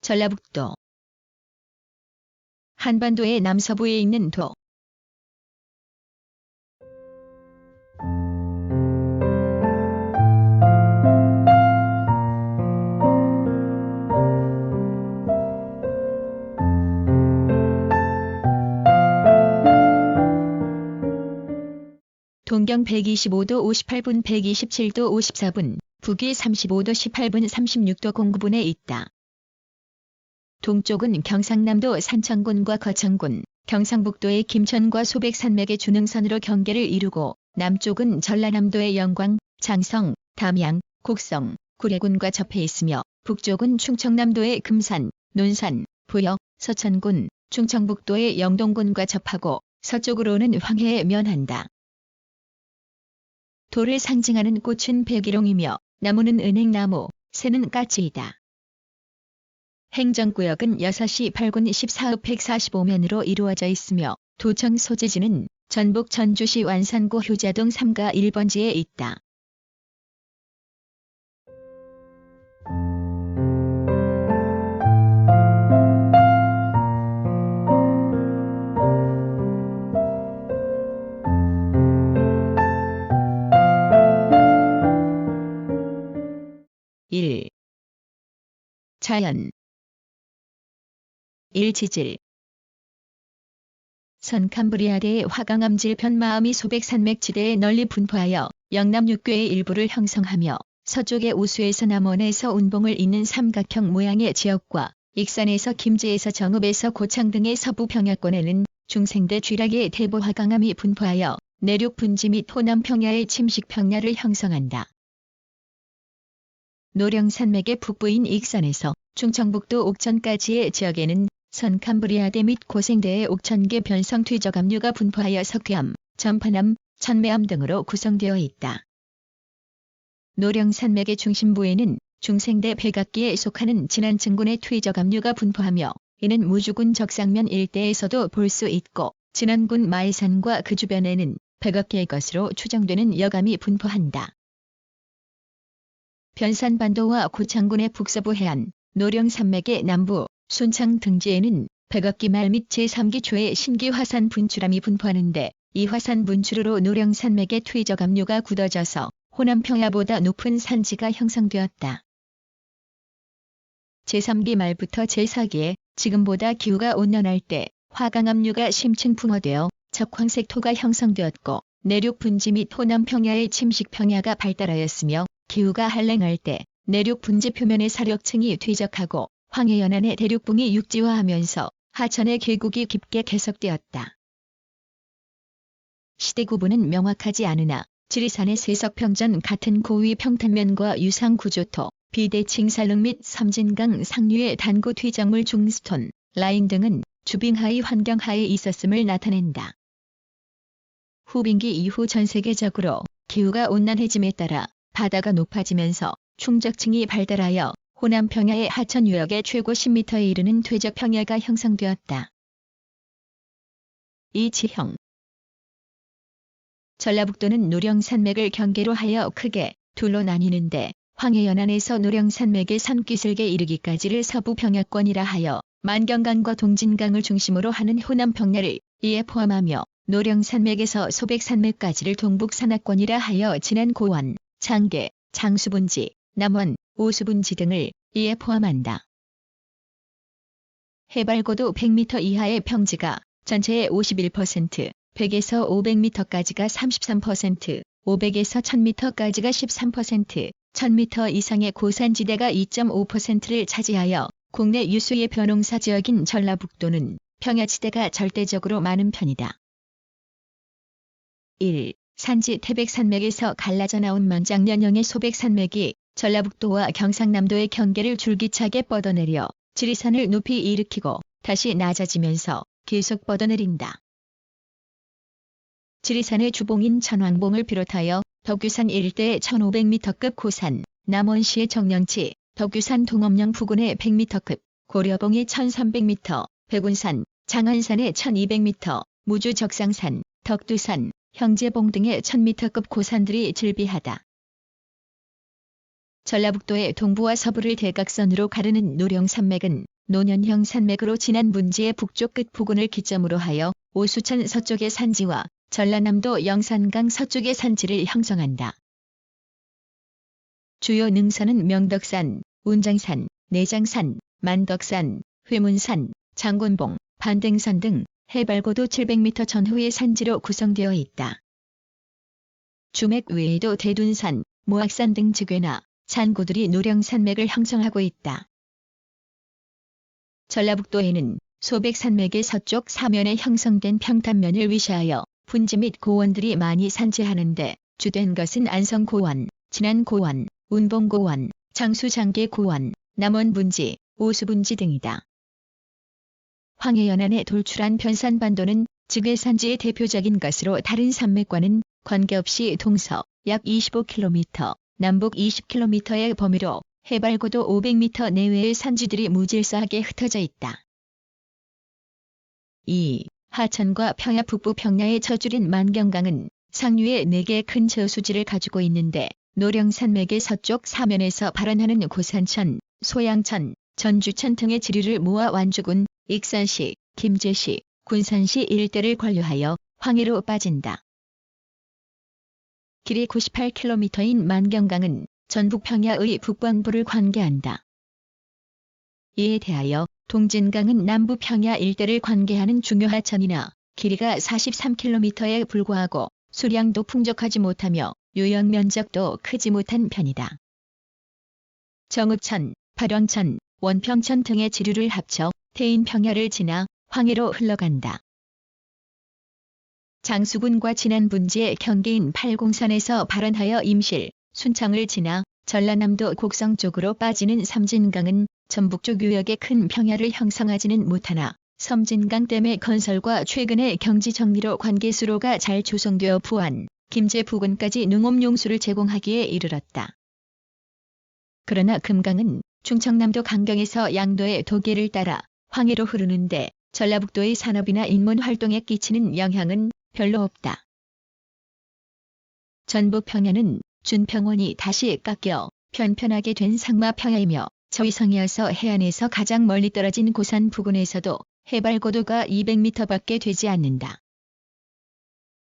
전라북도 한반도의 남서부에 있는 도. 동경 125도 58분 127도 54분, 북위 35도 18분 36도 09분에 있다. 동쪽은 경상남도 산청군과 거창군, 경상북도의 김천과 소백산맥의 준흥선으로 경계를 이루고 남쪽은 전라남도의 영광, 장성, 담양, 곡성, 구례군과 접해 있으며 북쪽은 충청남도의 금산, 논산, 부여, 서천군, 충청북도의 영동군과 접하고 서쪽으로는 황해에 면한다. 도를 상징하는 꽃은 백일홍이며 나무는 은행나무, 새는 까치이다. 행정구역은 6시 8군 14읍 145면으로 이루어져 있으며 도청 소재지는 전북 전주시 완산구 효자동 3가 1번지에 있다. 자연 1. 지질 선캄브리아대의 화강암질 변마암이 소백산맥지대에 널리 분포하여 영남 육교의 일부를 형성하며 서쪽의 우수에서 남원에서 운봉을 잇는 삼각형 모양의 지역과 익산에서 김제에서 정읍에서 고창 등의 서부 평야권에는 중생대 쥐락의 대부 화강암이 분포하여 내륙 분지 및 호남 평야의 침식 평야를 형성한다. 노령산맥의 북부인 익산에서 충청북도 옥천까지의 지역에는 선캄브리아대 및 고생대의 옥천계 변성 퇴적암류가 분포하여 석회암, 전파암, 천매암 등으로 구성되어 있다. 노령산맥의 중심부에는 중생대 백악기에 속하는 진안층군의 퇴적암류가 분포하며 이는 무주군 적상면 일대에서도 볼 수 있고 진안군 마해산과 그 주변에는 백악기의 것으로 추정되는 여감이 분포한다. 변산반도와 고창군의 북서부 해안, 노령산맥의 남부, 순창 등지에는 백악기 말 및 제3기 초에 신기 화산 분출암이 분포하는데 이 화산 분출으로 노령산맥의 퇴적암류가 굳어져서 호남 평야보다 높은 산지가 형성되었다. 제3기 말부터 제4기에 지금보다 기후가 온난할 때 화강암류가 심층 풍어되어 적황색 토가 형성되었고 내륙 분지 및 호남 평야의 침식 평야가 발달하였으며 기후가 한랭할 때 내륙 분지 표면의 사력층이 퇴적하고 황해 연안의 대륙붕이 육지화하면서 하천의 계곡이 깊게 개석되었다. 시대 구분은 명확하지 않으나 지리산의 세석평전 같은 고위 평탄면과 유상 구조토, 비대칭 산릉 및 섬진강 상류의 단구 퇴적물 중스톤, 라인 등은 주빙하의 환경하에 있었음을 나타낸다. 후빙기 이후 전 세계적으로 기후가 온난해짐에 따라 바다가 높아지면서 충적층이 발달하여 호남 평야의 하천 유역의 최고 10m에 이르는 퇴적 평야가 형성되었다. 이 지형 전라북도는 노령산맥을 경계로 하여 크게 둘로 나뉘는데 황해 연안에서 노령산맥의 산기슭에 이르기까지를 서부 평야권이라 하여 만경강과 동진강을 중심으로 하는 호남 평야를 이에 포함하며 노령산맥에서 소백산맥까지를 동북 산하권이라 하여 진안 고원, 장계, 장수분지, 남원, 오수분지 등을 이에 포함한다. 해발고도 100m 이하의 평지가 전체의 51%, 100에서 500m까지가 33%, 500에서 1000m까지가 13%, 1000m 이상의 고산지대가 2.5%를 차지하여 국내 유수의 벼농사 지역인 전라북도는 평야지대가 절대적으로 많은 편이다. 1. 산지 태백산맥에서 갈라져 나온 만장년형의 소백산맥이 전라북도와 경상남도의 경계를 줄기차게 뻗어내려 지리산을 높이 일으키고 다시 낮아지면서 계속 뻗어내린다. 지리산의 주봉인 천왕봉을 비롯하여 덕유산 일대의 1500m급 고산, 남원시의 정령치, 덕유산 동엄령 부근의 100m급, 고려봉의 1300m, 백운산, 장안산의 1200m, 무주 적상산, 덕두산, 형제봉 등의 1000m급 고산들이 즐비하다. 전라북도의 동부와 서부를 대각선으로 가르는 노령산맥은 노년형 산맥으로 진안 분지의 북쪽 끝 부근을 기점으로 하여 오수천 서쪽의 산지와 전라남도 영산강 서쪽의 산지를 형성한다. 주요 능선은 명덕산, 운장산, 내장산, 만덕산, 회문산, 장군봉, 반등산 등 해발고도 700m 전후의 산지로 구성되어 있다. 주맥 외에도 대둔산, 모악산 등 지괴나 산고들이 노령산맥을 형성하고 있다. 전라북도에는 소백산맥의 서쪽 사면에 형성된 평탄면을 위시하여 분지 및 고원들이 많이 산지하는데 주된 것은 안성고원, 진안고원, 운봉고원, 장수장계고원, 남원분지, 오수분지 등이다. 황해연안에 돌출한 변산반도는 직외산지의 대표적인 것으로 다른 산맥과는 관계없이 동서 약 25km, 남북 20km의 범위로 해발고도 500m 내외의 산지들이 무질서하게 흩어져 있다. 2. 하천과 평야 북부 평야의 저줄인 만경강은 상류에 4개의 큰 저수지를 가지고 있는데 노령산맥의 서쪽 사면에서 발원하는 고산천, 소양천, 전주천 등의 지류를 모아 완주군, 익산시, 김제시, 군산시 일대를 관류하여 황해로 빠진다. 길이 98km인 만경강은 전북 평야의 북반부를 관계한다. 이에 대하여 동진강은 남부 평야 일대를 관계하는 중요 하천이나 길이가 43km에 불과하고 수량도 풍족하지 못하며 유역 면적도 크지 못한 편이다. 정읍천, 발왕천, 원평천 등의 지류를 합쳐 태인평야를 지나 황해로 흘러간다. 장수군과 진안분지의 경계인 팔공산에서 발원하여 임실, 순창을 지나 전라남도 곡성 쪽으로 빠지는 섬진강은 전북쪽 유역의 큰 평야를 형성하지는 못하나 섬진강댐의 건설과 최근의 경지 정리로 관계수로가 잘 조성되어 부안, 김제 부근까지 농업용수를 제공하기에 이르렀다. 그러나 금강은 충청남도 강경에서 양도의 도계를 따라 황해로 흐르는데 전라북도의 산업이나 인문 활동에 끼치는 영향은 별로 없다. 전북 평야는 준평원이 다시 깎여 편편하게 된 상마평야이며 저위성이어서 해안에서 가장 멀리 떨어진 고산 부근에서도 해발 고도가 200m밖에 되지 않는다.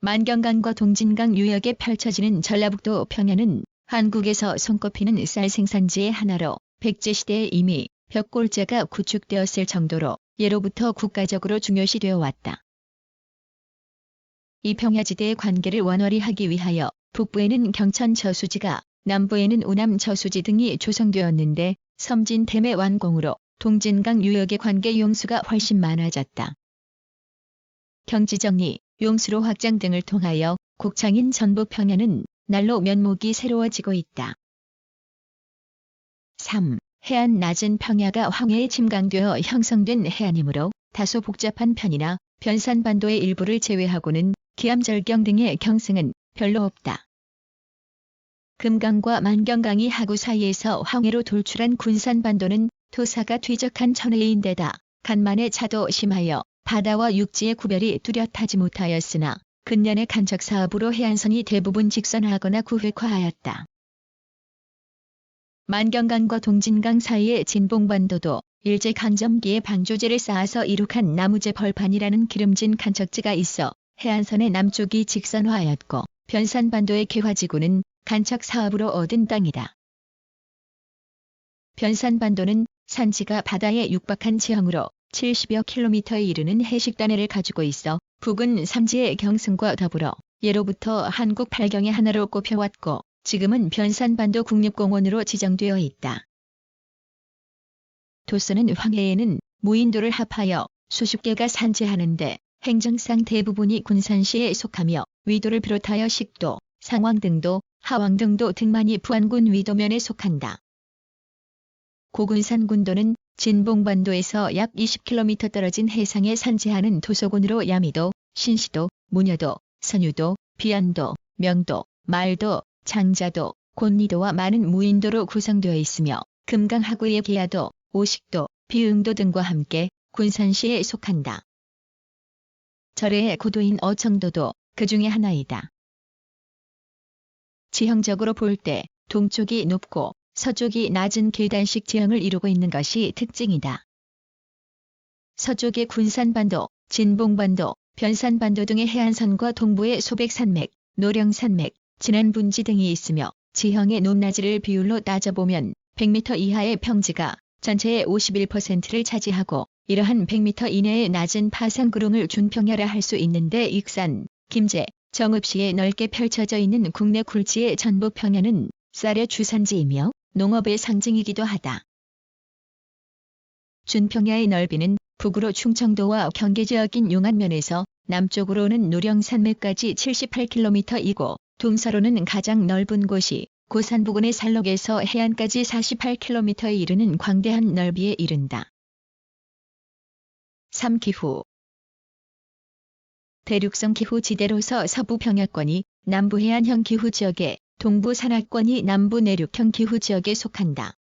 만경강과 동진강 유역에 펼쳐지는 전라북도 평야는 한국에서 손꼽히는 쌀 생산지의 하나로 백제시대에 이미 벽골제가 구축되었을 정도로 예로부터 국가적으로 중요시되어 왔다. 이 평야지대의 관계를 원활히 하기 위하여 북부에는 경천 저수지가, 남부에는 우남 저수지 등이 조성되었는데 섬진댐의 완공으로 동진강 유역의 관계 용수가 훨씬 많아졌다. 경지정리, 용수로 확장 등을 통하여 곡창인 전북 평야는 날로 면목이 새로워지고 있다. 3. 해안 낮은 평야가 황해에 침강되어 형성된 해안이므로 다소 복잡한 편이나 변산반도의 일부를 제외하고는 기암절경 등의 경승은 별로 없다. 금강과 만경강이 하구 사이에서 황해로 돌출한 군산반도는 토사가 퇴적한 천혜인데다 간만에 차도 심하여 바다와 육지의 구별이 뚜렷하지 못하였으나 근년의 간척 사업으로 해안선이 대부분 직선화하거나 구획화하였다. 만경강과 동진강 사이의 진봉반도도 일제강점기에 방조제를 쌓아서 이룩한 나무제 벌판이라는 기름진 간척지가 있어 해안선의 남쪽이 직선화하였고 변산반도의 개화지구는 간척 사업으로 얻은 땅이다. 변산반도는 산지가 바다에 육박한 지형으로 70여 킬로미터에 이르는 해식단해를 가지고 있어 북은 삼지의 경승과 더불어 예로부터 한국 팔경의 하나로 꼽혀왔고 지금은 변산반도 국립공원으로 지정되어 있다. 도서는 황해에는 무인도를 합하여 수십 개가 산지하는데 행정상 대부분이 군산시에 속하며 위도를 비롯하여 식도, 상왕 등도, 하왕 등도 등만이 부안군 위도면에 속한다. 고군산군도는 진봉반도에서 약 20km 떨어진 해상에 산지하는 도서군으로 야미도, 신시도, 무녀도, 선유도, 비안도, 명도, 말도, 장자도, 곤리도와 많은 무인도로 구성되어 있으며 금강 하구의 계야도, 오식도, 비응도 등과 함께 군산시에 속한다. 절의 고도인 어청도도 그 중에 하나이다. 지형적으로 볼 때 동쪽이 높고 서쪽이 낮은 계단식 지형을 이루고 있는 것이 특징이다. 서쪽의 군산반도, 진봉반도, 변산반도 등의 해안선과 동부의 소백산맥, 노령산맥, 진안분지 등이 있으며 지형의 높낮이를 비율로 따져보면 100m 이하의 평지가 전체의 51%를 차지하고 이러한 100m 이내의 낮은 파상구릉을 준평야라 할 수 있는데 익산, 김제, 정읍시에 넓게 펼쳐져 있는 국내 굴지의 전부 평야는 쌀의 주산지이며 농업의 상징이기도 하다. 준평야의 넓이는 북으로 충청도와 경계 지역인 용안면에서 남쪽으로는 노령산맥까지 78km이고 동서로는 가장 넓은 곳이 고산 부근의 살록에서 해안까지 48km에 이르는 광대한 넓이에 이른다. 3기후 대륙성 기후 지대로서 서부 평야권이 남부 해안형 기후 지역에, 동부 산하권이 남부 내륙형 기후 지역에 속한다.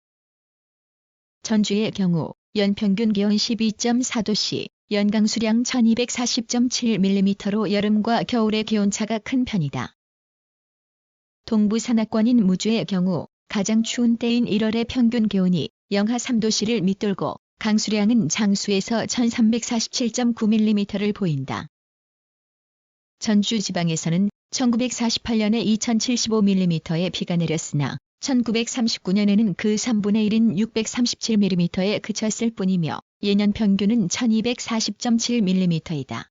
전주의 경우 연평균 기온 12.4도씨, 연강 수량 1240.7mm로 여름과 겨울의 기온차가 큰 편이다. 동부 산하권인 무주의 경우 가장 추운 때인 1월의 평균 기온이 영하 3도씨를 밑돌고 강수량은 장수에서 1347.9mm를 보인다. 전주 지방에서는 1948년에 2075mm의 비가 내렸으나 1939년에는 그 3분의 1인 637mm에 그쳤을 뿐이며 예년 평균은 1240.7mm이다.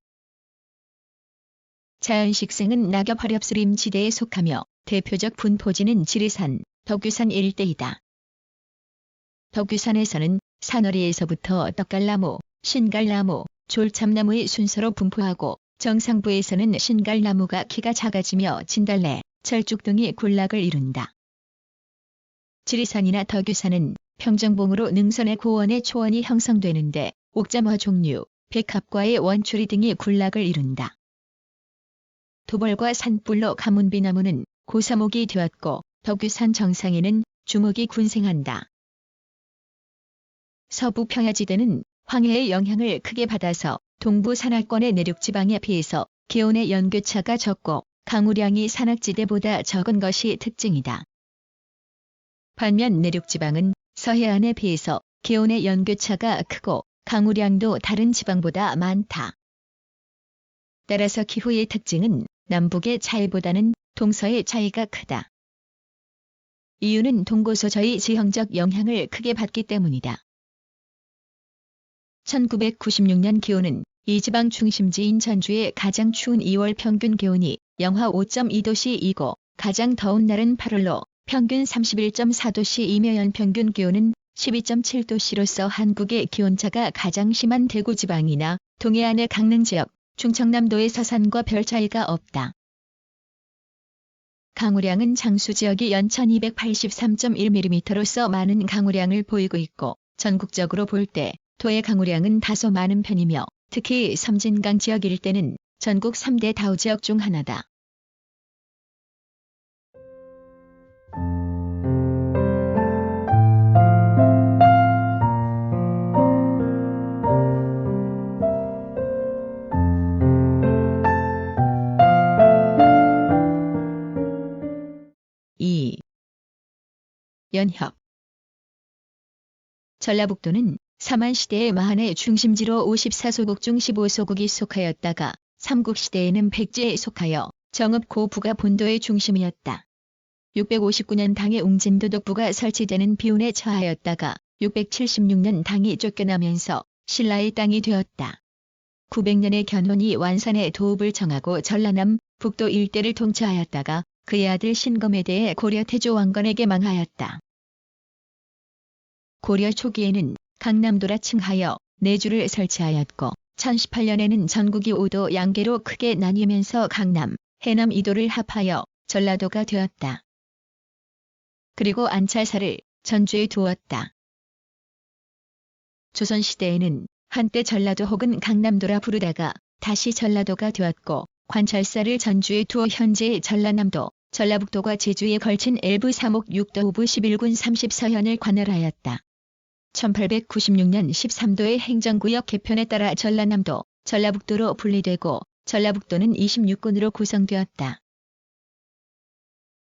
자연식생은 낙엽 화렵수림 지대에 속하며 대표적 분포지는 지리산, 덕유산 일대이다. 덕유산에서는 산허리에서부터 떡갈나무, 신갈나무, 졸참나무의 순서로 분포하고 정상부에서는 신갈나무가 키가 작아지며 진달래, 철쭉 등이 군락을 이룬다. 지리산이나 덕유산은 평정봉으로 능선의 고원의 초원이 형성되는데 옥잠화 종류, 백합과의 원추리 등이 군락을 이룬다. 도벌과 산불로 가문비나무는 고사목이 되었고 덕유산 정상에는 주목이 군생한다. 서부 평야지대는 황해의 영향을 크게 받아서 동부 산하권의 내륙지방에 비해서 기온의 연교차가 적고 강우량이 산악지대보다 적은 것이 특징이다. 반면 내륙지방은 서해안에 비해서 기온의 연교차가 크고 강우량도 다른 지방보다 많다. 따라서 기후의 특징은 남북의 차이보다는 동서의 차이가 크다. 이유는 동고서저의 지형적 영향을 크게 받기 때문이다. 1996년 기온은 이 지방 중심지인 전주의 가장 추운 2월 평균 기온이 영하 5.2도씨이고 가장 더운 날은 8월로 평균 31.4도씨이며 연평균 기온은 12.7도씨로서 한국의 기온차가 가장 심한 대구 지방이나 동해안의 강릉 지역, 충청남도의 서산과 별 차이가 없다. 강우량은 장수 지역이 연 1283.1mm로서 많은 강우량을 보이고 있고 전국적으로 볼 때 도의 강우량은 다소 많은 편이며 특히 섬진강 지역 일대는 전국 3대 다우 지역 중 하나다. 연협 전라북도는 삼한시대의 마한의 중심지로 54소국 중 15소국이 속하였다가 삼국시대에는 백제에 속하여 정읍고부가 본도의 중심이었다. 659년 당의 웅진도독부가 설치되는 비운에 처하였다가 676년 당이 쫓겨나면서 신라의 땅이 되었다. 900년의 견훤이 완산의 도읍을 정하고 전라남, 북도 일대를 통치하였다가 그의 아들 신검에 대해 고려 태조 왕건에게 망하였다. 고려 초기에는 강남도라 칭하여 내주를 설치하였고 1018년에는 전국이 5도 양계로 크게 나뉘면서 강남, 해남 2도를 합하여 전라도가 되었다. 그리고 안찰사를 전주에 두었다. 조선시대에는 한때 전라도 혹은 강남도라 부르다가 다시 전라도가 되었고 관찰사를 전주에 두어 현재의 전라남도, 전라북도과 제주에 걸친 엘부 3옥 6도 후부 11군 30서현을 관할하였다. 1896년 13도의 행정구역 개편에 따라 전라남도, 전라북도로 분리되고 전라북도는 26군으로 구성되었다.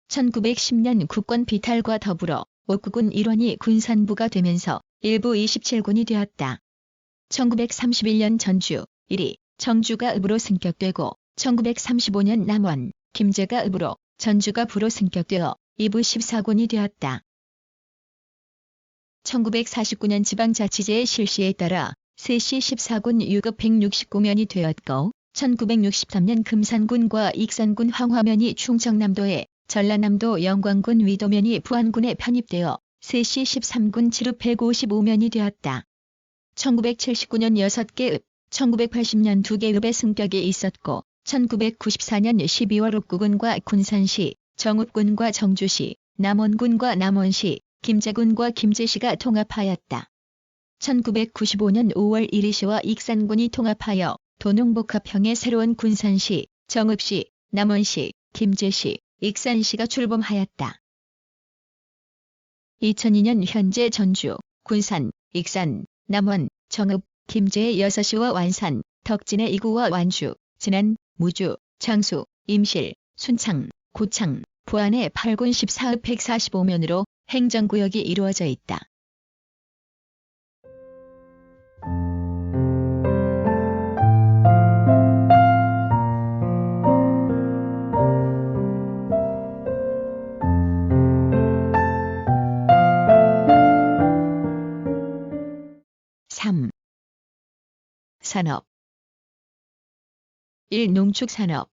1910년 국권 비탈과 더불어 옥구군 일원이 군산부가 되면서 일부 27군이 되었다. 1931년 전주, 1위, 청주가 읍으로 승격되고 1935년 남원, 김제가 읍으로, 전주가 부로 승격되어 2부 14군이 되었다. 1949년 지방자치제의 실시에 따라 세시 14군 유급 169면이 되었고 1963년 금산군과 익산군 황화면이 충청남도에, 전라남도 영광군 위도면이 부안군에 편입되어 세시 13군 지룹 155면이 되었다. 1979년 6개 읍, 1980년 2개 읍의 승격이 있었고 1994년 12월 읍구군과 군산시, 정읍군과 정주시, 남원군과 남원시, 김제군과 김제시가 통합하였다. 1995년 5월 1위시와 익산군이 통합하여 도농복합형의 새로운 군산시, 정읍시, 남원시, 김제시, 익산시가 출범하였다. 2002년 현재 전주, 군산, 익산, 남원, 정읍, 김제의 6시와 완산, 덕진의 2구와 완주, 진안, 무주, 장수, 임실, 순창, 고창, 부안의 8군 14읍 145면으로 행정구역이 이루어져 있다. 산업 1. 농축산업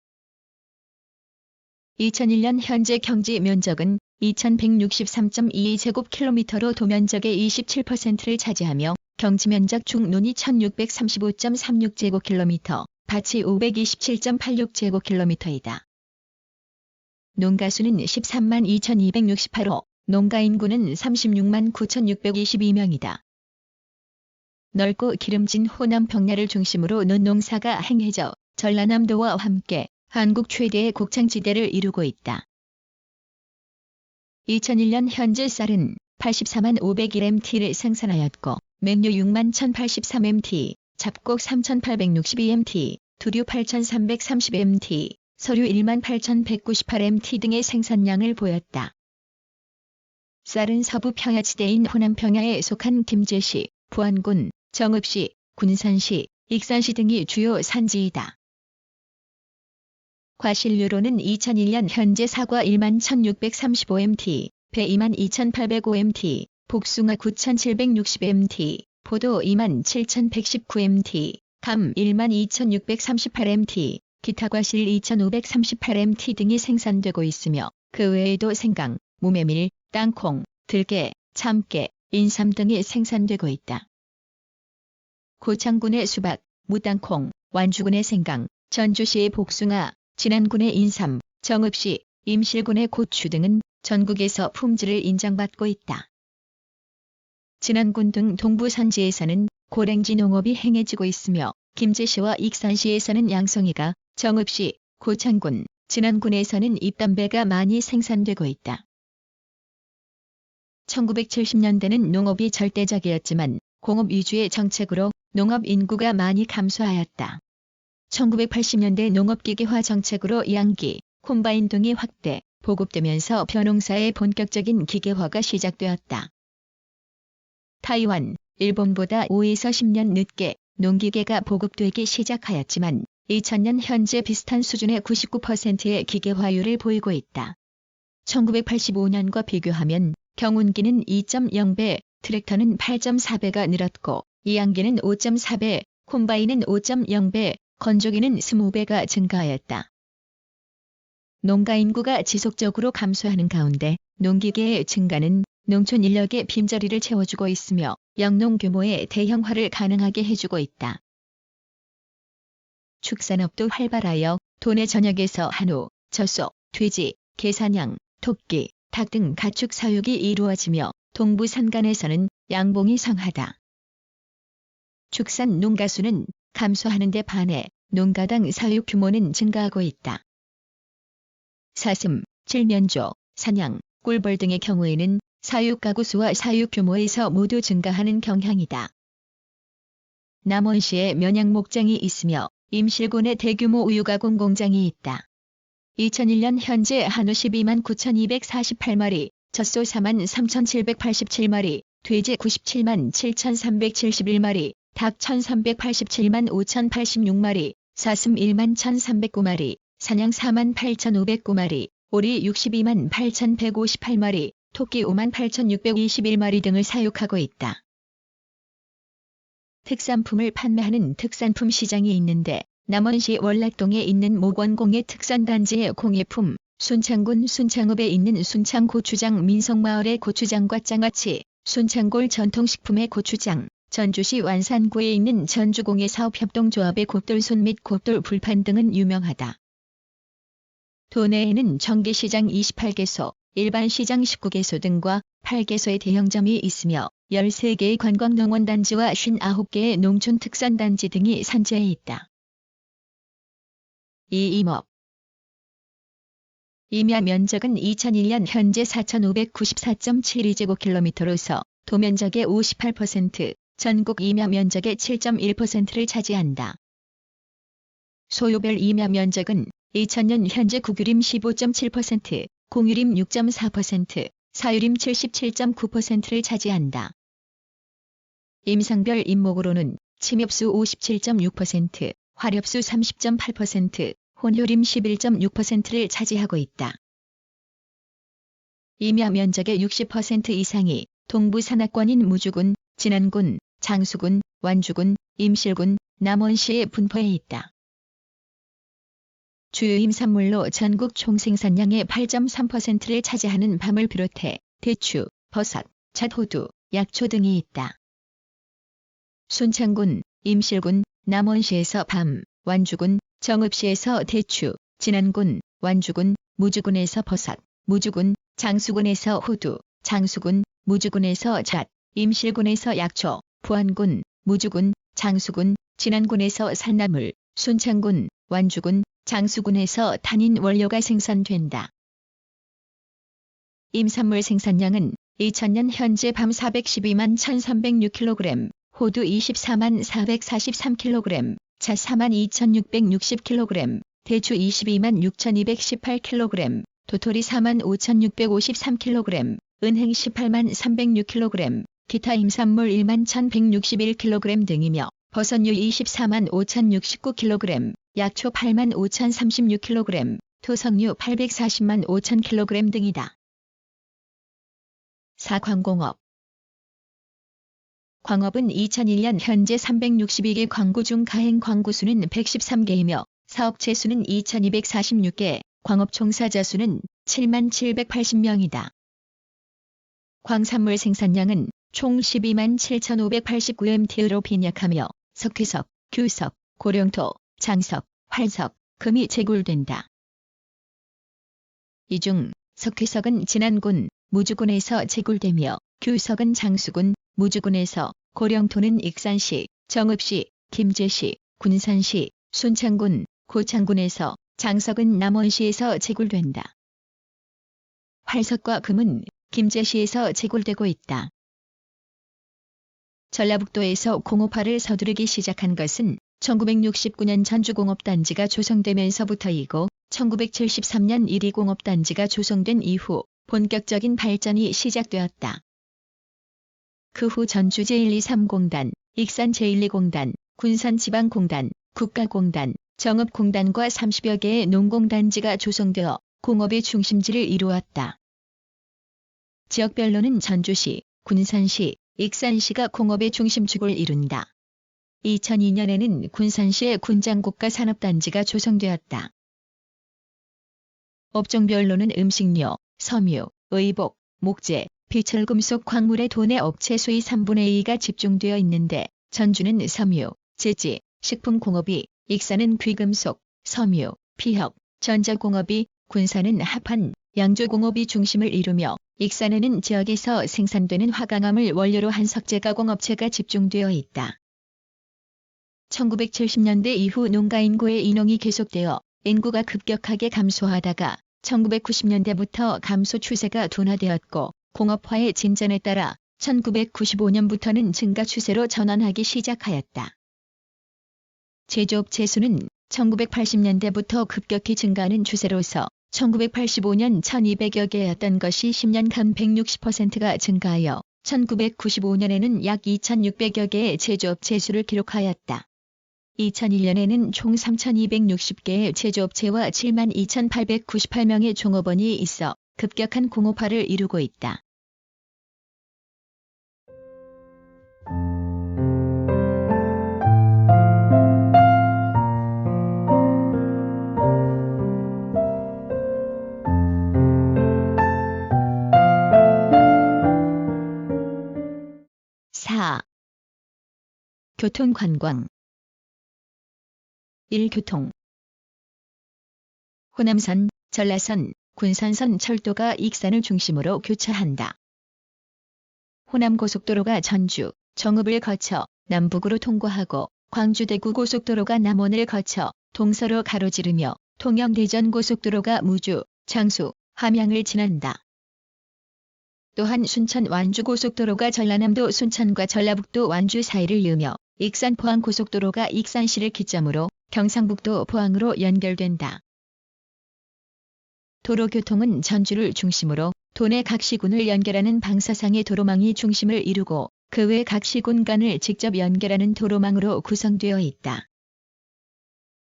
2001년 현재 경지 면적은 2163.22제곱킬로미터로 도면적의 27%를 차지하며 경지면적 중 논이 1635.36제곱킬로미터, 밭이 527.86제곱킬로미터이다. 농가수는 13만 2268호, 농가인구는 36만 9622명이다. 넓고 기름진 호남 평야를 중심으로 논농사가 행해져 전라남도와 함께 한국 최대의 곡창지대를 이루고 있다. 2001년 현재 쌀은 84만 501mt를 생산하였고 맹류 6만 1083mt, 잡곡 3862mt, 두류 8330mt, 서류 1만 8198mt 등의 생산량을 보였다. 쌀은 서부 평야지대인 호남 평야에 속한 김제시, 부안군, 정읍시, 군산시, 익산시 등이 주요 산지이다. 과실류로는 2001년 현재 사과 1만 1635mt, 배 2만 2805mt, 복숭아 9760mt, 포도 2만 7119mt, 감 1만 2638mt, 기타 과실 2538mt 등이 생산되고 있으며 그 외에도 생강, 무메밀, 땅콩, 들깨, 참깨, 인삼 등이 생산되고 있다. 고창군의 수박, 무땅콩, 완주군의 생강, 전주시의 복숭아, 진안군의 인삼, 정읍시, 임실군의 고추 등은 전국에서 품질을 인정받고 있다. 진안군 등 동부 산지에서는 고랭지 농업이 행해지고 있으며 김제시와 익산시에서는 양송이가, 정읍시, 고창군, 진안군에서는 잎담배가 많이 생산되고 있다. 1970년대는 농업이 절대적이었지만 공업 위주의 정책으로 농업 인구가 많이 감소하였다. 1980년대 농업기계화 정책으로 양기, 콤바인 등이 확대, 보급되면서 벼농사의 본격적인 기계화가 시작되었다. 타이완, 일본보다 5에서 10년 늦게 농기계가 보급되기 시작하였지만 2000년 현재 비슷한 수준의 99%의 기계화율을 보이고 있다. 1985년과 비교하면 경운기는 2.0배, 트랙터는 8.4배가 늘었고 이양기는 5.4배, 콤바인은 5.0배, 건조기는 20배가 증가하였다. 농가 인구가 지속적으로 감소하는 가운데 농기계의 증가는 농촌 인력의 빈자리를 채워주고 있으며 영농 규모의 대형화를 가능하게 해주고 있다. 축산업도 활발하여 도내 전역에서 한우, 젖소, 돼지, 게사냥, 토끼, 닭 등 가축 사육이 이루어지며 동부 산간에서는 양봉이 성하다. 축산 농가 수는 감소하는 데 반해 농가당 사육 규모는 증가하고 있다. 사슴, 칠면조, 사냥, 꿀벌 등의 경우에는 사육 가구 수와 사육 규모에서 모두 증가하는 경향이다. 남원시에 면양 목장이 있으며 임실군에 대규모 우유가공 공장이 있다. 2001년 현재 한우 12만 9,248마리, 젖소 4만 3,787마리, 돼지 97만 7,371마리, 닭 닭 1387만 5086마리, 사슴 1만 1309마리, 사냥 4만 8509마리, 오리 62만 8158마리, 토끼 5만 8621마리 등을 사육하고 있다. 특산품을 판매하는 특산품 시장이 있는데 남원시 월락동에 있는 목원공예 특산단지의 공예품, 순창군 순창읍에 있는 순창고추장 민성마을의 고추장과 장아찌, 순창골 전통식품의 고추장, 전주시 완산구에 있는 전주공예 사업협동조합의 곱돌손 및 곱돌 불판 등은 유명하다. 도내에는 정기시장 28개소, 일반시장 19개소 등과 8개소의 대형점이 있으며 13개의 관광농원단지와 59개의 농촌특산단지 등이 산재해 있다. 임업 임야 면적은 2001년 현재 4,594.72제곱킬로미터로서 도면적의 58%, 전국 임야 면적의 7.1%를 차지한다. 소유별 임야 면적은 2000년 현재 국유림 15.7%, 공유림 6.4%, 사유림 77.9%를 차지한다. 임상별 임목으로는 침엽수 57.6%, 화렵수 30.8%, 혼효림 11.6%를 차지하고 있다. 임야 면적의 60% 이상이 동부 산악권인 무주군, 진안군, 장수군, 완주군, 임실군, 남원시에 분포해 있다. 주요 임산물로 전국 총생산량의 8.3%를 차지하는 밤을 비롯해 대추, 버섯, 잣호두, 약초 등이 있다. 순창군, 임실군, 남원시에서 밤, 완주군, 정읍시에서 대추, 진안군, 완주군, 무주군에서 버섯, 무주군, 장수군에서 호두, 장수군, 무주군에서 잣, 임실군에서 약초, 부안군, 무주군, 장수군, 진안군에서 산나물, 순창군, 완주군, 장수군에서 단인 원료가 생산된다. 임산물 생산량은 2000년 현재 밤 412만 1306kg, 호두 24만 443kg, 잣 4만 2660kg, 대추 22만 6218kg, 도토리 4만 5653kg, 은행 18만 306kg, 기타 임산물 1만 1161kg 등이며 버섯류 24만 5069kg, 약초 8만 5036kg, 토성류 840만 5000kg 등이다. 사광공업 광업은 2001년 현재 362개 광구 중 가행 광구 수는 113개이며 사업체 수는 2246개, 광업 종사자 수는 7만 780명이다. 광산물 생산량은 총 12만 7589mt로 빈약하며 석회석, 규석, 고령토, 장석, 활석, 금이 채굴된다. 이 중 석회석은 진안군, 무주군에서 채굴되며 규석은 장수군, 무주군에서, 고령토는 익산시, 정읍시, 김제시, 군산시, 순창군, 고창군에서, 장석은 남원시에서 채굴된다. 활석과 금은 김제시에서 채굴되고 있다. 전라북도에서 공업화를 서두르기 시작한 것은 1969년 전주공업단지가 조성되면서부터이고 1973년 1위 공업단지가 조성된 이후 본격적인 발전이 시작되었다. 그 후 전주 제123공단, 익산 제12공단, 군산지방공단, 국가공단, 정읍공단과 30여 개의 농공단지가 조성되어 공업의 중심지를 이루었다. 지역별로는 전주시, 군산시, 익산시가 공업의 중심축을 이룬다. 2002년에는 군산시의 군장국가산업단지가 조성되었다. 업종별로는 음식료, 섬유, 의복, 목재, 비철금속 광물의 도내 업체 수의 3분의 2가 집중되어 있는데 전주는 섬유, 제지, 식품공업이, 익산은 귀금속, 섬유, 피혁, 전자공업이, 군산은 합판, 양조공업이 중심을 이루며 익산에는 지역에서 생산되는 화강암을 원료로 한 석재 가공업체가 집중되어 있다. 1970년대 이후 농가인구의 인원이 계속되어 인구가 급격하게 감소하다가 1990년대부터 감소 추세가 둔화되었고 공업화의 진전에 따라 1995년부터는 증가 추세로 전환하기 시작하였다. 제조업체 수는 1980년대부터 급격히 증가하는 추세로서 1985년 1200여 개였던 것이 10년간 160%가 증가하여 1995년에는 약 2,600여 개의 제조업체 수를 기록하였다. 2001년에는 총 3,260개의 제조업체와 72,898명의 종업원이 있어 급격한 공업화를 이루고 있다. 교통관광 1. 교통 호남선, 전라선, 군산선 철도가 익산을 중심으로 교차한다. 호남고속도로가 전주, 정읍을 거쳐 남북으로 통과하고 광주대구 고속도로가 남원을 거쳐 동서로 가로지르며 통영대전고속도로가 무주, 장수, 함양을 지난다. 또한 순천 완주고속도로가 전라남도 순천과 전라북도 완주 사이를 이으며 익산 포항고속도로가 익산시를 기점으로 경상북도 포항으로 연결된다. 도로교통은 전주를 중심으로 도내 각 시군을 연결하는 방사상의 도로망이 중심을 이루고 그 외 각 시군 간을 직접 연결하는 도로망으로 구성되어 있다.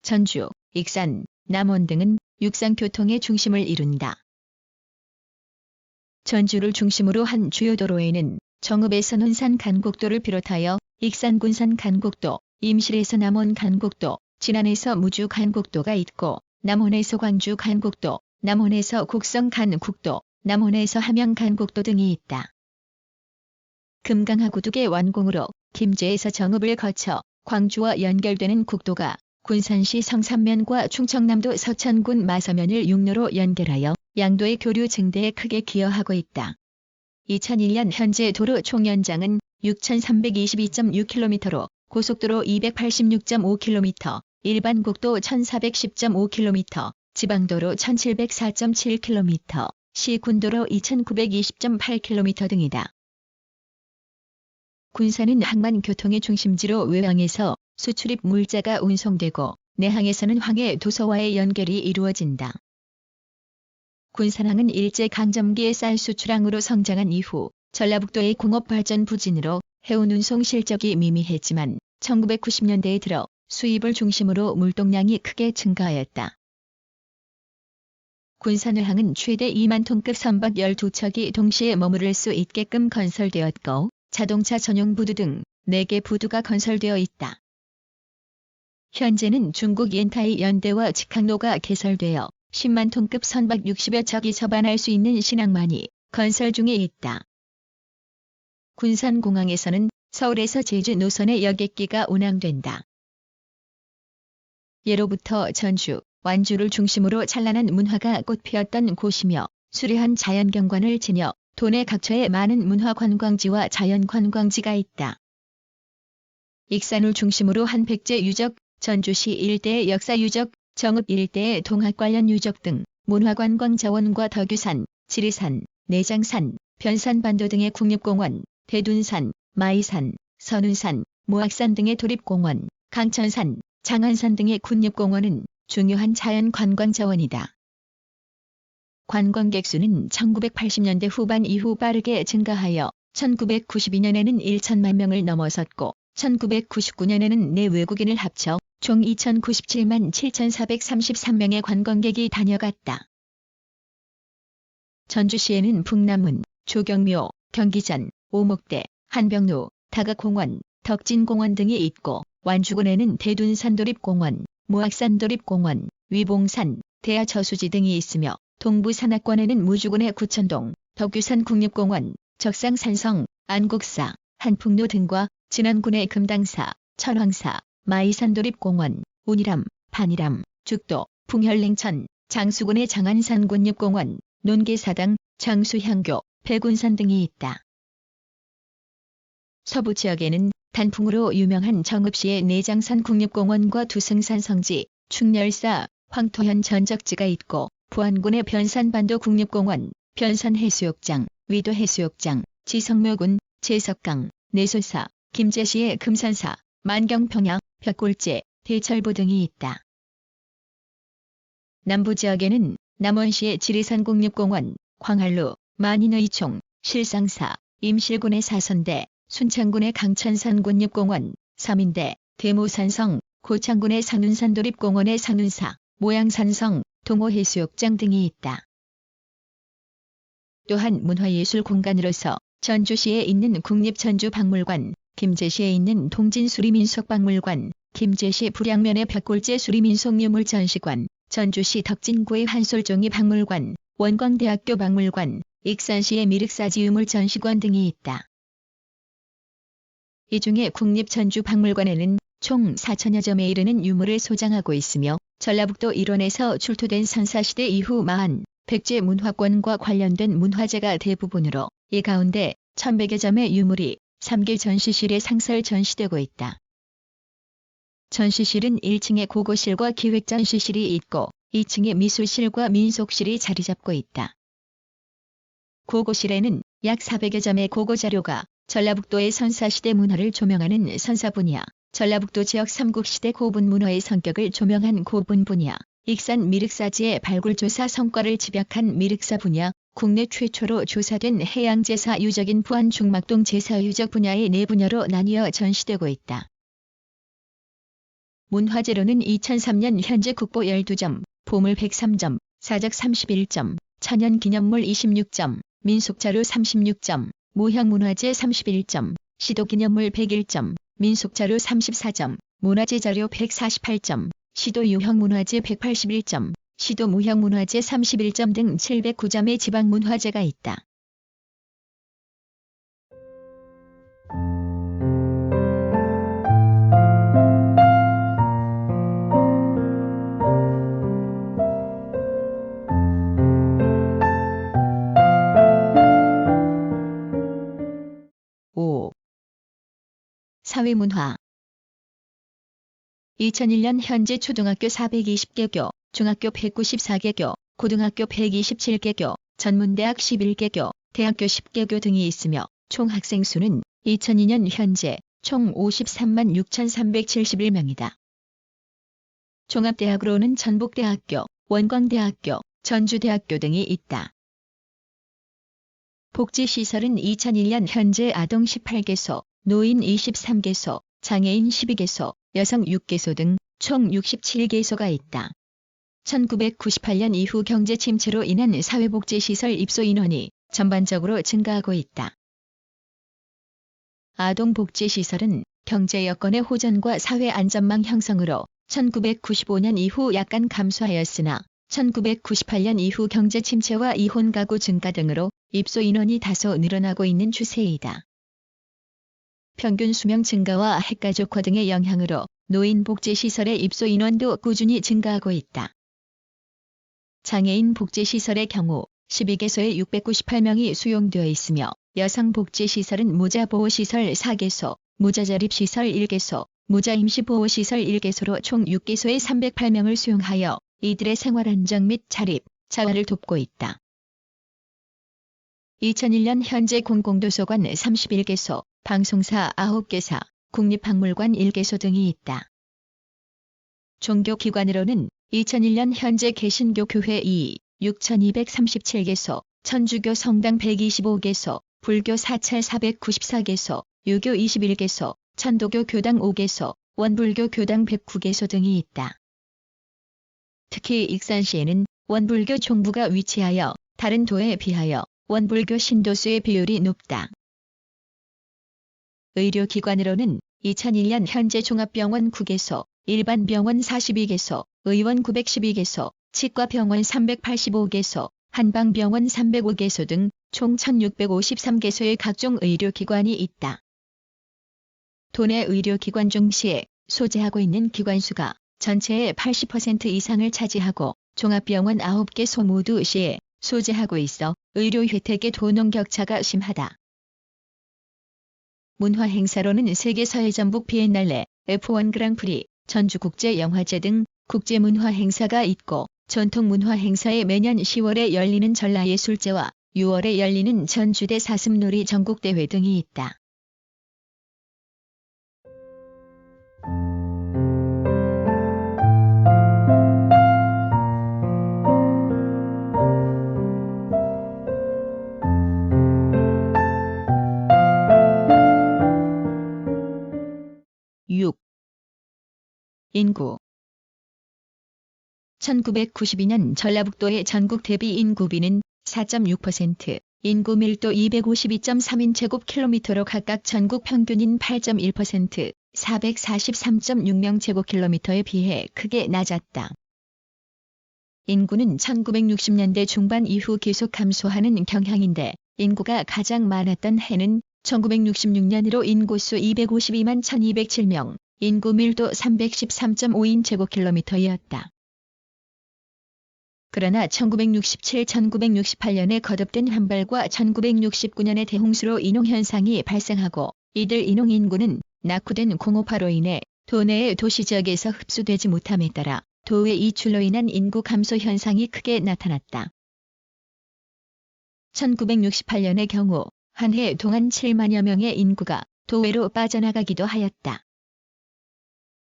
전주, 익산, 남원 등은 육상교통의 중심을 이룬다. 전주를 중심으로 한 주요 도로에는 정읍에서 논산 간곡도를 비롯하여 익산 군산 간곡도, 임실에서 남원 간곡도, 진안에서 무주 간곡도가 있고 남원에서 광주 간곡도, 남원에서 곡성 간국도, 남원에서 함양 간곡도 등이 있다. 금강하구둑의 완공으로 김제에서 정읍을 거쳐 광주와 연결되는 국도가 군산시 성산면과 충청남도 서천군 마서면을 육로로 연결하여 양도의 교류 증대에 크게 기여하고 있다. 2001년 현재 도로 총연장은 6,322.6km로 고속도로 286.5km, 일반 국도 1,410.5km, 지방도로 1,704.7km, 시군도로 2,920.8km 등이다. 군산은 항만 교통의 중심지로 외항에서 수출입 물자가 운송되고 내항에서는 황해 도서와의 연결이 이루어진다. 군산항은 일제강점기에 쌀 수출항으로 성장한 이후 전라북도의 공업발전 부진으로 해운 운송 실적이 미미했지만 1990년대에 들어 수입을 중심으로 물동량이 크게 증가하였다. 군산을항은 최대 2만 톤급 선박 12척이 동시에 머무를 수 있게끔 건설되었고 자동차 전용 부두 등 4개 부두가 건설되어 있다. 현재는 중국 옌타이 연대와 직항로가 개설되어 10만 톤급 선박 60여 척이 접안할 수 있는 신항만이 건설 중에 있다. 군산공항에서는 서울에서 제주 노선의 여객기가 운항된다. 예로부터 전주, 완주를 중심으로 찬란한 문화가 꽃피었던 곳이며 수려한 자연경관을 지녀 도내 각처에 많은 문화관광지와 자연관광지가 있다. 익산을 중심으로 한 백제 유적, 전주시 일대의 역사 유적, 정읍 일대의 동학 관련 유적 등 문화관광 자원과 덕유산, 지리산, 내장산, 변산반도 등의 국립공원, 대둔산, 마이산, 선운산, 모악산 등의 도립공원, 강천산, 장안산 등의 국립공원은 중요한 자연관광 자원이다. 관광객 수는 1980년대 후반 이후 빠르게 증가하여 1992년에는 1천만 명을 넘어섰고 1999년에는 내 외국인을 합쳐 총 2,097만 7,433명의 관광객이 다녀갔다. 전주시에는 북남문, 조경묘, 경기전, 오목대, 한병로, 다각공원, 덕진공원 등이 있고 완주군에는 대둔산도립공원, 모악산도립공원, 위봉산, 대하저수지 등이 있으며 동부 산악권에는 무주군의 구천동, 덕유산 국립공원, 적상산성, 안국사, 한풍로 등과 진안군의 금당사, 천황사, 마이산도립공원, 운이람, 판이람, 죽도, 풍혈냉천, 장수군의 장안산 국립공원, 논계사당, 장수향교, 백운산 등이 있다. 서부 지역에는 단풍으로 유명한 정읍시의 내장산 국립공원과 두승산 성지, 충렬사, 황토현 전적지가 있고 부안군의 변산반도 국립공원, 변산해수욕장, 위도해수욕장, 지성묘군, 제석강, 내소사, 김제시의 금산사, 만경평야, 벽골제, 대철보 등이 있다. 남부 지역에는 남원시의 지리산 국립공원, 광활루, 만인의총, 실상사, 임실군의 사선대, 순창군의 강천산 군립공원, 삼인대, 대모산성, 고창군의 산운산 도립공원의 산운사, 모양산성, 동호해수욕장 등이 있다. 또한 문화예술 공간으로서 전주시에 있는 국립전주박물관, 김제시에 있는 동진수리민속박물관, 김제시 불양면의 벽골제 수리민속유물 전시관, 전주시 덕진구의 한솔종이 박물관, 원광대학교 박물관, 익산시의 미륵사지 유물 전시관 등이 있다. 이 중에 국립전주박물관에는 총 4천여 점에 이르는 유물을 소장하고 있으며 전라북도 일원에서 출토된 선사시대 이후 마한, 백제 문화권과 관련된 문화재가 대부분으로 이 가운데 1100여 점의 유물이 3길 전시실에 상설 전시되고 있다. 전시실은 1층에 고고실과 기획전시실이 있고 2층에 미술실과 민속실이 자리 잡고 있다. 고고실에는 약 400여 점의 고고자료가 전라북도의 선사시대 문화를 조명하는 선사 분야, 전라북도 지역 삼국시대 고분 문화의 성격을 조명한 고분 분야, 익산 미륵사지의 발굴조사 성과를 집약한 미륵사 분야, 국내 최초로 조사된 해양제사 유적인 부안 중막동 제사유적 분야의 4분야로 나뉘어 전시되고 있다. 문화재로는 2003년 현재 국보 12점, 보물 103점, 사적 31점, 천연기념물 26점, 민속자료 36점, 모형문화재 31점, 시도기념물 101점, 민속자료 34점, 문화재자료 148점, 시도유형문화재 181점, 시도무형문화재 31점 등 709점의 지방문화재가 있다. 사회문화 2001년 현재 초등학교 420개교, 중학교 194개교, 고등학교 127개교, 전문대학 11개교, 대학교 10개교 등이 있으며 총 학생 수는 2002년 현재 총 53만 6,371명이다. 종합대학으로는 전북대학교, 원광대학교, 전주대학교 등이 있다. 복지시설은 2001년 현재 아동 18개소, 노인 23개소, 장애인 12개소, 여성 6개소 등 총 67개소가 있다. 1998년 이후 경제 침체로 인한 사회복지시설 입소 인원이 전반적으로 증가하고 있다. 아동복지시설은 경제 여건의 호전과 사회 안전망 형성으로 1995년 이후 약간 감소하였으나 1998년 이후 경제 침체와 이혼 가구 증가 등으로 입소 인원이 다소 늘어나고 있는 추세이다. 평균 수명 증가와 핵가족화 등의 영향으로 노인 복지시설의 입소 인원도 꾸준히 증가하고 있다. 장애인 복지시설의 경우 12개소에 698명이 수용되어 있으며 여성 복지시설은 무자보호시설 4개소, 무자자립시설 1개소, 무자임시보호시설 1개소로 총 6개소에 308명을 수용하여 이들의 생활안정 및 자립, 자활을 돕고 있다. 2001년 현재 공공도서관 31개소, 방송사 9개사, 국립박물관 1개소 등이 있다. 종교기관으로는 2001년 현재 개신교 교회 6,237개소, 천주교 성당 125개소, 불교 사찰 494개소, 유교 21개소, 천도교 교당 5개소, 원불교 교당 109개소 등이 있다. 특히 익산시에는 원불교 총부가 위치하여 다른 도에 비하여 원불교 신도수의 비율이 높다. 의료기관으로는 2001년 현재 종합병원 9개소, 일반병원 42개소, 의원 912개소, 치과병원 385개소, 한방병원 305개소 등 총 1653개소의 각종 의료기관이 있다. 도내 의료기관 중 시에 소재하고 있는 기관수가 전체의 80% 이상을 차지하고 종합병원 9개소 모두 시에 소재하고 있어 의료 혜택의 도농 격차가 심하다. 문화행사로는 세계사회전북 비엔날레, F1 그랑프리, 전주국제영화제 등 국제문화행사가 있고 전통문화행사에 매년 10월에 열리는 전라예술제와 6월에 열리는 전주대 사슴놀이 전국대회 등이 있다. 6. 인구 1992년 전라북도의 전국 대비 인구비는 4.6%, 인구 밀도 252.3인제곱킬로미터로 각각 전국 평균인 8.1%, 443.6명 제곱킬로미터에 비해 크게 낮았다. 인구는 1960년대 중반 이후 계속 감소하는 경향인데 인구가 가장 많았던 해는 1966년으로 인구수 252만 1207명, 인구 밀도 313.5인제곱킬로미터였다. 그러나 1967-1968년에 거듭된 한발과 1969년의 대홍수로 인홍현상이 발생하고 이들 인홍인구는 낙후된 공업화로 인해 도내의 도시지역에서 흡수되지 못함에 따라 도외 이출로 인한 인구 감소 현상이 크게 나타났다. 1968년의 경우 한 해 동안 7만여 명의 인구가 도외로 빠져나가기도 하였다.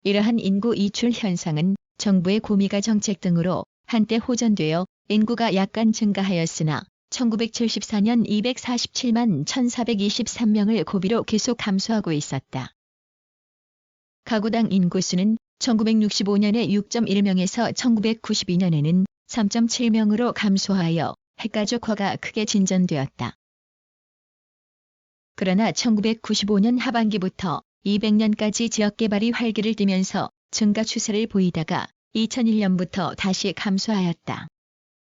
이러한 인구 이출 현상은 정부의 고미가 정책 등으로 한때 호전되어 인구가 약간 증가하였으나 1974년 247만 1423명을 고비로 계속 감소하고 있었다. 가구당 인구수는 1965년에 6.1명에서 1992년에는 3.7명으로 감소하여 핵가족화가 크게 진전되었다. 그러나 1995년 하반기부터 200년까지 지역개발이 활기를 띠면서 증가 추세를 보이다가 2001년부터 다시 감소하였다.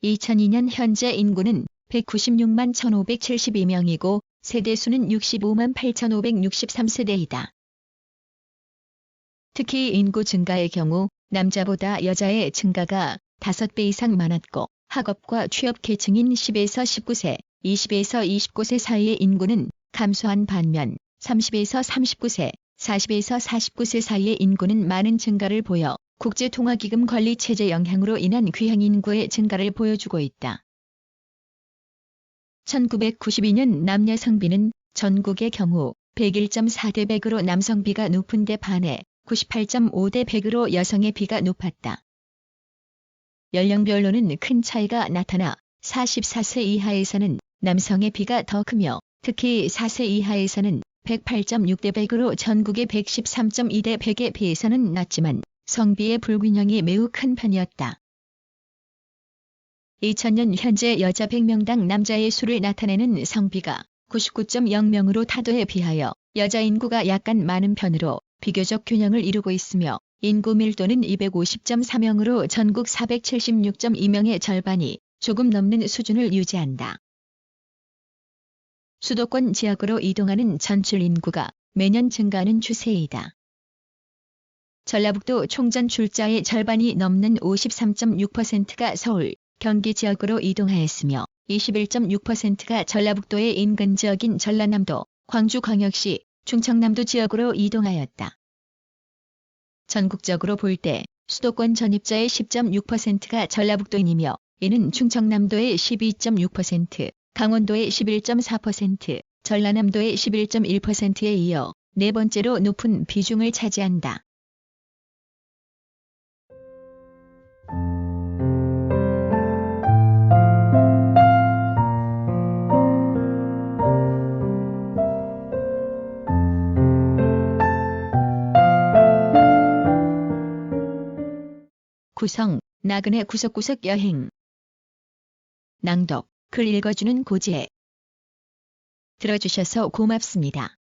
2002년 현재 인구는 196만 1572명이고 세대수는 65만 8563세대이다. 특히 인구 증가의 경우 남자보다 여자의 증가가 5배 이상 많았고 학업과 취업 계층인 10에서 19세, 20에서 29세 사이의 인구는 감소한 반면 30에서 39세, 40에서 49세 사이의 인구는 많은 증가를 보여 국제통화기금 관리체제 영향으로 인한 귀향인구의 증가를 보여주고 있다. 1992년 남녀 성비는 전국의 경우 101.4대 100으로 남성 비가 높은 데 반해 98.5대 100으로 여성의 비가 높았다. 연령별로는 큰 차이가 나타나 44세 이하에서는 남성의 비가 더 크며 특히 4세 이하에서는 108.6대 100으로 전국의 113.2대 100에 비해서는 낮지만 성비의 불균형이 매우 큰 편이었다. 2000년 현재 여자 100명당 남자의 수를 나타내는 성비가 99.0명으로 타도에 비하여 여자 인구가 약간 많은 편으로 비교적 균형을 이루고 있으며 인구 밀도는 250.4명으로 전국 476.2명의 절반이 조금 넘는 수준을 유지한다. 수도권 지역으로 이동하는 전출 인구가 매년 증가하는 추세이다. 전라북도 총전출자의 절반이 넘는 53.6%가 서울, 경기 지역으로 이동하였으며 21.6%가 전라북도의 인근 지역인 전라남도, 광주광역시, 충청남도 지역으로 이동하였다. 전국적으로 볼 때 수도권 전입자의 10.6%가 전라북도인이며 이는 충청남도의 12.6%, 강원도의 11.4%, 전라남도의 11.1%에 이어 네 번째로 높은 비중을 차지한다. 구성, 나그네 구석구석 여행. 낭독, 글 읽어주는 고지혜. 들어주셔서 고맙습니다.